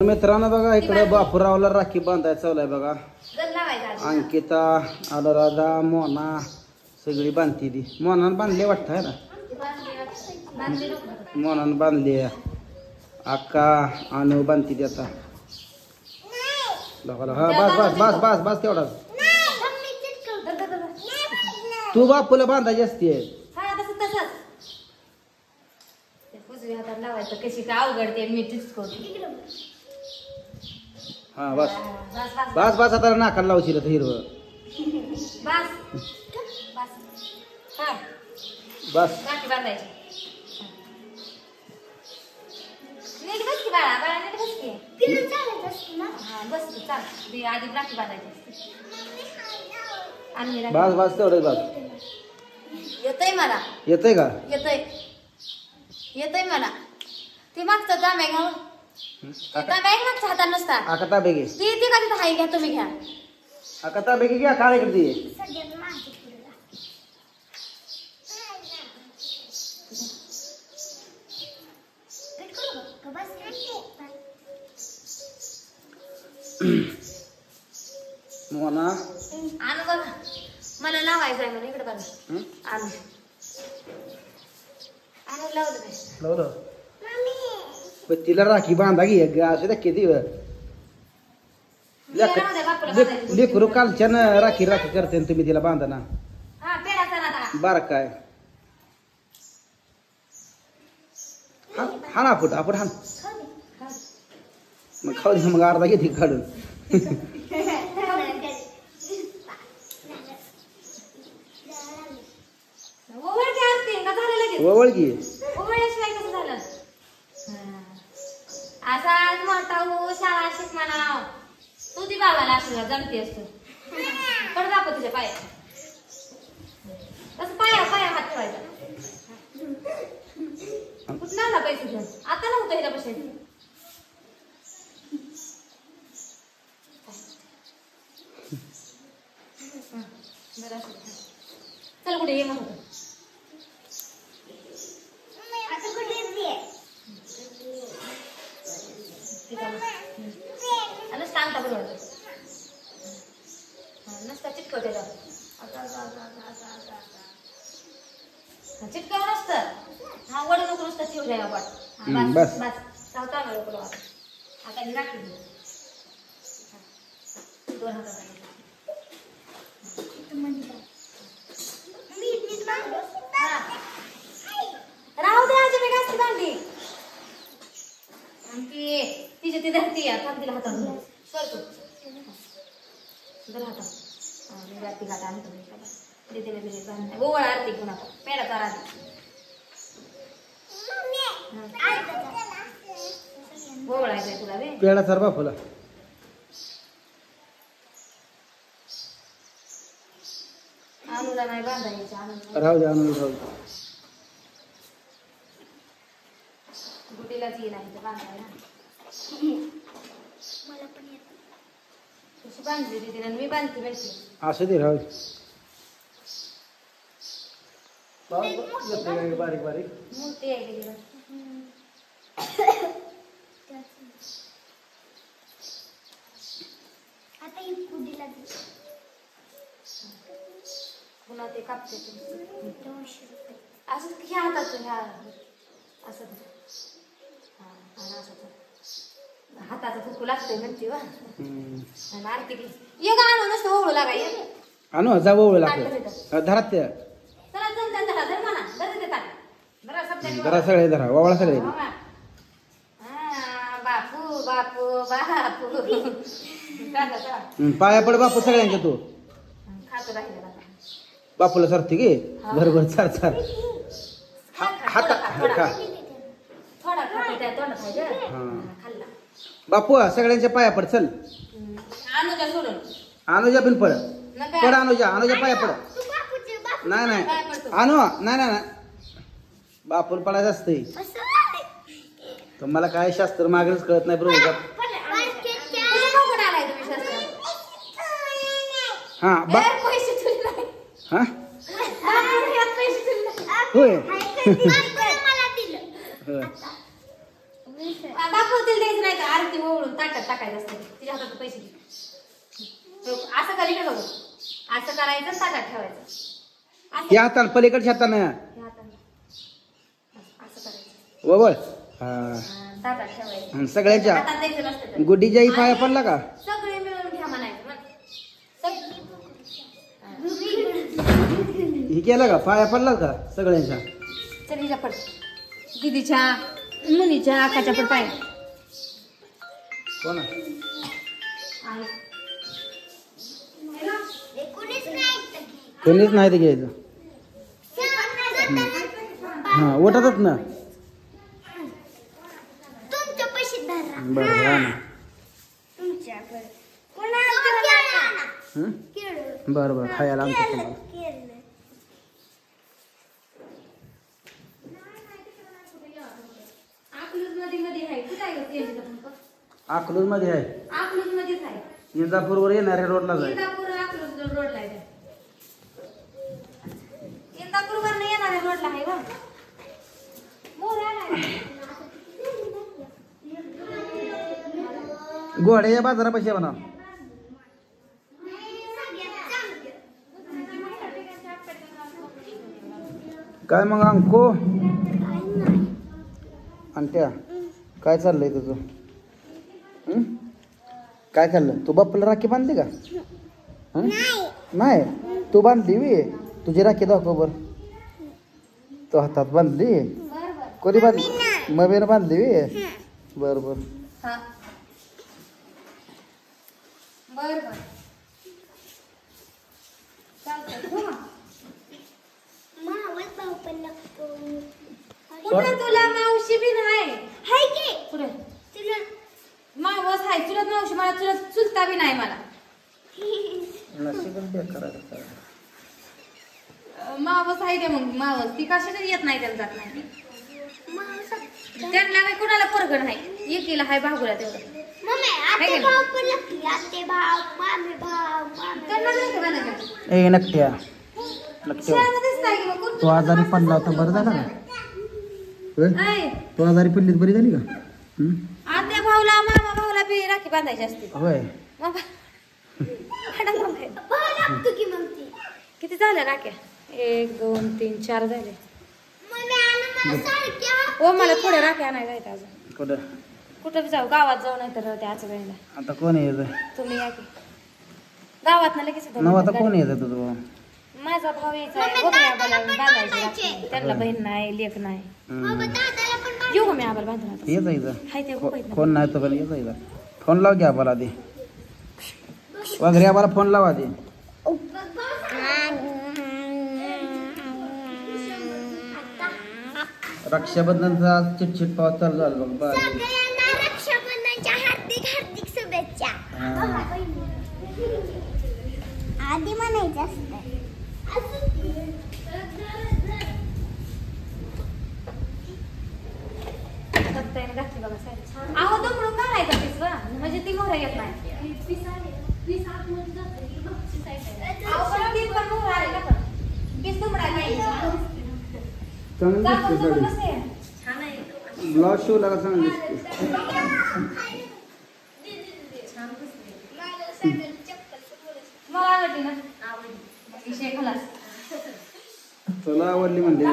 मित्रांनो बघा इकडे बापूरावला राखी बांधायला चालू आहे बघा. अंकिता, अनुराधा, मोना सगळी बांधती ती. मोनानं बांधली वाटतं आहे ना. मोनानं बांधली. अक्का अनु बांधती ती आता. हा बस बस बस बस बस तेवढाच. तू बापूला बांधायची असते. हा बस बस बस आता नाकाला लावशील हिरव. बस बस बस तेवढंच बस. येतय मला. येतंय का? येतय येतय मला. ती मागचा जांभ्या घ्या. तांब्या घ्या मागच्या हातात नसता. आका बेगे ती ती का तिथं हाय घ्या तुम्ही घ्या. आका बेगे घ्या काळे करते. मोना आणू बघा मला लावायचं आहे म्हणून इकडे बघा. आणू आणू लावलं काय लावलं. तिला राखी बांधा घे असं द्या किती लेकरू कालच्यान राखी राखी करते तुम्ही तिला बांधा ना. हा पेडाचा ना बार काय हा ना आपण आपण हान मग खाऊ दे. मग अर्धा घेते काढून. ओवळ की असा मोठा हो शाळा शिक म्हणाव. तू ती बाबाला असं जमते असतो. पण बापू तुझ्या पाया तसं पाया पाया हात ठेवायचा. कुठं आणला पैसे घेऊन? आता नव्हतं हिला पैसे. चल कुठे ये म्हणतो. सांगता बरोबर नसता चिटकव त्याला. चिटकाव नसतं. हा वडे नको नुसतं ठेवू द्या आपण. बस बस चावता ना लोक. आता मी राखी देऊ. दोन हातात राहू दे. आज मी गाठी बांधली आणि तिची ती धरती थांब. तिला हातात सरतो जर हातात मी रात्री घाट आणतो. दीदीने दिले बांधले. गोवळ आरती पुन्हा पेडाचा राधी गोवळ आहे तुला रे. पेडा सर बापूला अनुला नाही बांधायचं. राहू दे आणून राहू दे. गुटीलाच ये नाही तर बांधायला. मला पण येत कशी बांधली दीदीने. मी बांधते माहिती असं दे राहू दे. बारीक बारीक मोठी आहे दीदी. आता ही गुडीला पुन्हा ते कापते. 200 रुपये असं ह्या हातात ह्या असं हाताचं फुकू लागतंय म्हणते वा. आरती ये गा आणू नसतं ओळू लागाय. आणू जा ओळू लागतं धरात त्या चला जण धरा धर म्हणा धर देतात. धरा सध्या धरा सगळे धरा वावळा सगळे. बापू बापू बापू पाया पड बापू सगळ्यांच्या. तू खातो राहिला बापूला सरते की बरोबर चार चार हात खा. थोडा खातो त्या तोंडात खाल्ला. बापू सगळ्यांच्या पाया पड. चल अनुजा सोडून अनुजा पण पड पड. अनुजा अनुजा पाया पड. नाही नाही आणू नाही नाही बापूला पडायचं असतंय. तुम्हाला काय शास्त्र मागणंच कळत नाही बरोबर. हा बा हा होय. बापू पावतील द्यायचं नाही तर आरती ओळून ताटात टाकायचं असतं तिच्या हातात पैसे घे. असं करी का बघ असं करायचं ताटात ठेवायचं असं या हातानं पलीकडच्या हातानं ह्या हाताने. असं करायचं वळ हा ताटात ठेवायचं आणि सगळ्याच्या हातात द्यायचं नसतं तर. गुड्डीच्या आई पाया पडला का सगळे मिळून घ्या म्हणायचं म्हण. हे केलं का पाया पडला का सगळ्यांच्या चल हिच्या पड दीदीच्या मुनीच्या आकाच्या पड पाय कोणा कोणीच नाही ते घ्यायचं हा उठतच ना बरं हा ना बरं बरं खायला आणतो तुम्हाला अकलूज मध्ये आहे अकलूज मध्येच आहे इंदापूर वर येणाऱ्या रोडला जाय इंदापूर अकलूज रोडला आहे इंदापूर वरनं येणाऱ्या रोडला आहे बघ मोरा नाही घोड्याच्या बाजारापाशी म्हणा काय मग अंको अंट्या काय चाललंय तुझं काय चाललं तू बाप्पाला राखी बांधली का नाही तू बांधली वी तुझी राखी दाखव बर तू हातात बांधली कोणी बांधली मबीनं बांधली वी बर बर बर बर कुठं तुला मावशी बी नाही हाय की पुढे मावस हाय चुलत मावशी मला चुलत चुलता बी नाही मला मावस आहे ते मग मावस ती कशाने येत नाही त्यांना जात नाही त्यांना काही कुणाला फरक नाही एकीला हाय भागुला तेवढं ए नकट्या तू आजारी पडला होता बरं झालं का तू आजारी पडलीत बरी झाली का आत्या भाऊला मामा भाऊला बी राखी बांधायची असते होय किती झाल्या राख्या 1 2 3 4 झाले हो मला थोड्या राख्या आणायला जायचं अजून कुठं कुठं बी जाऊ गावात जाऊ नाही तर त्याच वेळेला आता कोण येत तुम्ही या की गावात ना लगेच नव आता कोण येत तुझं माझा भाऊ यायचा गोगऱ्या बांधायची राखी त्यांना बहीण नाही लेख नाही येऊ का मी आबाला बांधून आता येत इथं हाय ते खूप फोन नाही तर पण येत इथं फोन लाव घ्या आबाला आधी वगैरे आबाला फोन लावा आधी रक्षाबंधनचा चिटचिट पाऊस चालू झाला बघ रक्षाबंधनच्या हार्दिक हार्दिक शुभेच्छा आधी म्हणायचं असतं अहो तो म्हणून काढायचा पिसवा म्हणजे ती मोहरा येत नाही ब्लाउज शिवला का चांगली मला आवडली ना आवडली खलास तुला आवडली म्हणते